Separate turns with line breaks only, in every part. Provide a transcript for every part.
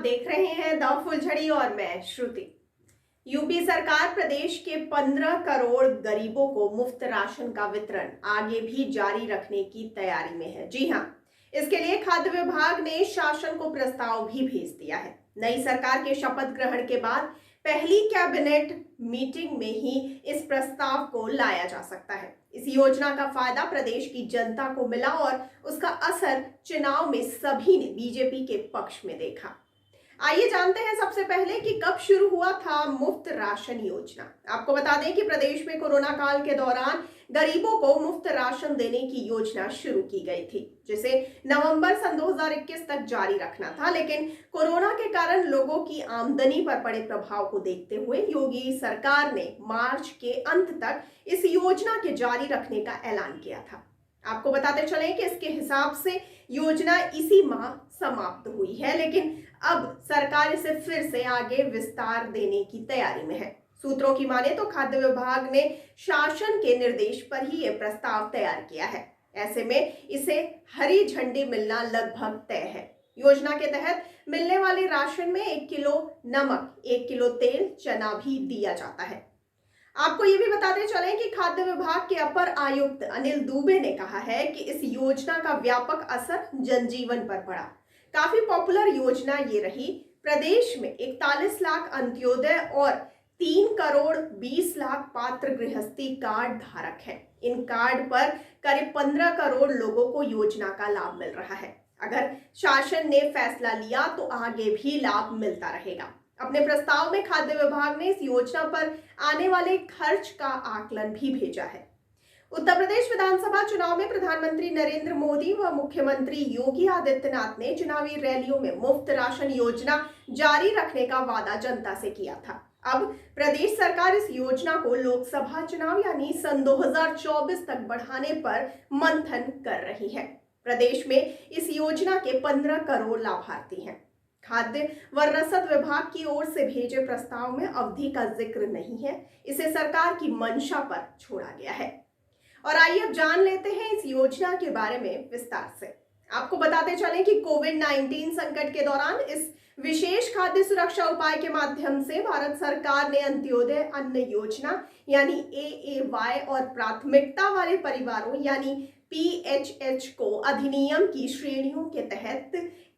देख रहे हैं द फुलझड़ी और मैं श्रुति। यूपी सरकार प्रदेश के 15 करोड़ गरीबों को मुफ्त राशन का वितरण आगे भी जारी रखने की तैयारी में है। जी हां, इसके लिए खाद्य विभाग ने शासन को प्रस्ताव भी भेज दिया है। नई सरकार के शपथ ग्रहण के बाद पहली कैबिनेट मीटिंग में ही इस प्रस्ताव को लाया जा सकता है। इस योजना का फायदा प्रदेश की जनता को मिला और उसका असर चुनाव में सभी ने बीजेपी के पक्ष में देखा। आइए जानते हैं सबसे पहले कि कब शुरू हुआ था मुफ्त राशन योजना। आपको बता दें कि प्रदेश में कोरोना काल के दौरान गरीबों को मुफ्त राशन देने की योजना शुरू की गई थी, जिसे नवंबर सन 2021 तक जारी रखना था। लेकिन कोरोना के कारण लोगों की आमदनी पर पड़े प्रभाव को देखते हुए योगी सरकार ने मार्च के अंत तक इस योजना के जारी रखने का ऐलान किया था। आपको बताते चलें कि इसके हिसाब से योजना इसी माह समाप्त हुई है, लेकिन अब सरकार इसे फिर से आगे विस्तार देने की तैयारी में है। सूत्रों की माने तो खाद्य विभाग ने शासन के निर्देश पर ही यह प्रस्ताव तैयार किया है। ऐसे में इसे हरी झंडी मिलना लगभग तय है। योजना के तहत मिलने वाले राशन में 1 किलो नमक, 1 किलो तेल, चना भी दिया जाता है। आपको ये भी बताते चलें कि खाद्य विभाग के अपर आयुक्त अनिल दुबे ने कहा है कि इस योजना का व्यापक असर जनजीवन पर पड़ा। काफी पॉपुलर योजना ये रही। प्रदेश में 41 लाख अंत्योदय और 3 करोड़ 20 लाख पात्र गृहस्थी कार्ड धारक हैं। इन कार्ड पर करीब 15 करोड़ लोगों को योजना का लाभ मिल रहा है। अगर शासन ने फैसला लिया तो आगे भी लाभ मिलता रहेगा। अपने प्रस्ताव में खाद्य विभाग ने इस योजना पर आने वाले खर्च का आकलन भी भेजा है। उत्तर प्रदेश विधानसभा चुनाव में प्रधानमंत्री नरेंद्र मोदी व मुख्यमंत्री योगी आदित्यनाथ ने चुनावी रैलियों में मुफ्त राशन योजना जारी रखने का वादा जनता से किया था। अब प्रदेश सरकार इस योजना को लोकसभा चुनाव यानी सन 2024 तक बढ़ाने पर मंथन कर रही है। प्रदेश में इस योजना के 15 करोड़ लाभार्थी हैं। खाद्य व रसद विभाग की ओर से भेजे प्रस्ताव में अवधि का जिक्र नहीं है। इसे सरकार की मंशा पर छोड़ा गया है। और आइए अब जान लेते हैं इस योजना के बारे में विस्तार से। आपको बताते चलें कि कोविड-19 संकट के दौरान इस विशेष खाद्य सुरक्षा उपाय के माध्यम से भारत सरकार ने अंत्योदय अन्न योजना यानी AAY और प्राथमिकता वाले परिवारों यानी PHH को अधिनियम की श्रेणियों के तहत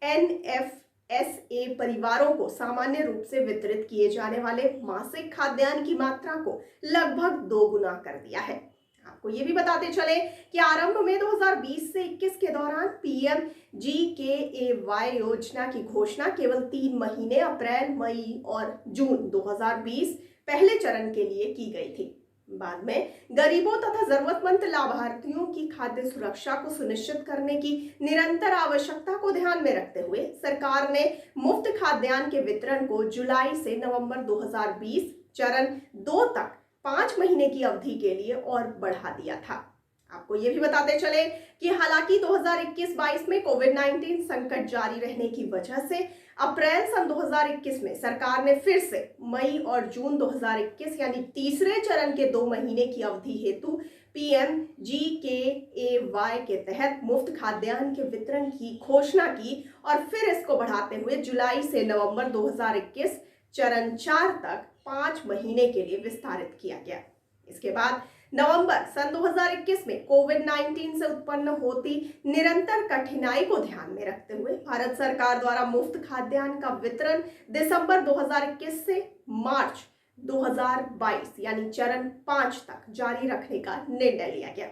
NFSA परिवारों को सामान्य रूप से वितरित किए जाने वाले मासिक खाद्यान्न की मात्रा को लगभग 2 गुना कर दिया है। आपको ये भी बताते चले कि आरंभ में 2020 से 21 के दौरान PMGKAY योजना की घोषणा केवल 3 महीने अप्रैल, मई और जून 2020 पहले चरण के लिए की गई थी। बाद में गरीबों तथा जरूरतमंद लाभार्थियों की खाद्य सुरक्षा को सुनिश्चित करने की निरंतर आवश्यकता को ध्यान में रखते हुए सरकार ने मुफ्त खाद्यान्न के वितरण को जुलाई से नवंबर 2020 चरण 2 तक 5 महीने की अवधि के लिए और बढ़ा दिया था। आपको ये भी बताते चले कि हालांकि 2021-22 में कोविड-19 संकट जारी रहने की वजह से अप्रैल सन 2021 में सरकार ने फिर से मई और जून 2021 यानी तीसरे चरण के 2 महीने की अवधि हेतु PMGKAY के तहत मुफ्त खाद्यान्न के वितरण की घोषणा की और फिर इसको बढ़ाते हुए जुलाई से नवंबर 2021 चरण 4 तक 5 महीने के लिए विस्तारित किया गया। इसके बाद नवंबर सन 2021 में कोविड-19 से उत्पन्न होती निरंतर कठिनाई को ध्यान में रखते हुए भारत सरकार द्वारा मुफ्त खाद्यान्न का वितरण दिसंबर 2021 से मार्च 2022 यानी चरण 5 तक जारी रखने का निर्णय लिया गया।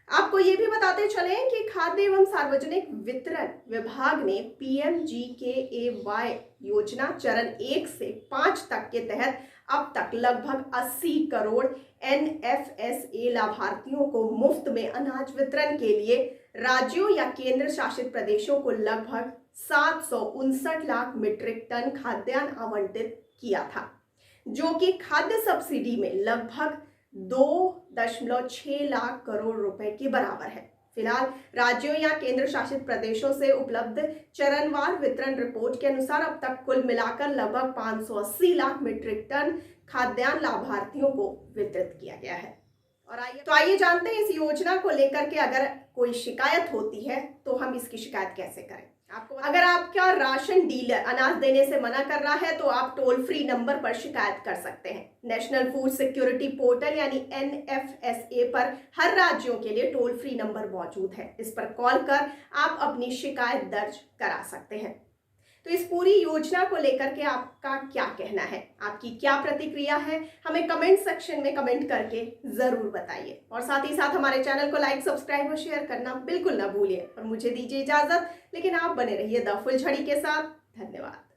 आपको ये भी बताते चले कि खाद्य एवं सार्वजनिक वितरण विभाग ने PMGKAY योजना चरण 1 से 5 तक के तहत अब तक लगभग 80 करोड़ NFSA लाभार्थियों को मुफ्त में अनाज वितरण के लिए राज्यों या केंद्र शासित प्रदेशों को लगभग 759 लाख मीट्रिक टन खाद्यान्न आवंटित किया था, जो कि खाद्य सब्सिडी में लगभग 2.6 लाख करोड़ रुपए के बराबर है। फिलहाल राज्यों या केंद्र शासित प्रदेशों से उपलब्ध चरणवार वितरण रिपोर्ट के अनुसार अब तक कुल मिलाकर लगभग 580 लाख मीट्रिक टन खाद्यान्न लाभार्थियों को वितरित किया गया है। और आइए जानते हैं इस योजना को लेकर के अगर कोई शिकायत होती है तो हम इसकी शिकायत कैसे करें। आपको अगर आपका राशन डीलर अनाज देने से मना कर रहा है तो आप टोल फ्री नंबर पर शिकायत कर सकते हैं। नेशनल फूड सिक्योरिटी पोर्टल यानी NFSA पर हर राज्यों के लिए टोल फ्री नंबर मौजूद है। इस पर कॉल कर आप अपनी शिकायत दर्ज करा सकते हैं। तो इस पूरी योजना को लेकर के आपका क्या कहना है, आपकी क्या प्रतिक्रिया है, हमें कमेंट सेक्शन में कमेंट करके जरूर बताइए। और साथ ही साथ हमारे चैनल को लाइक, सब्सक्राइब और शेयर करना बिल्कुल ना भूलिए। और मुझे दीजिए इजाजत, लेकिन आप बने रहिए द फुलझड़ी के साथ। धन्यवाद।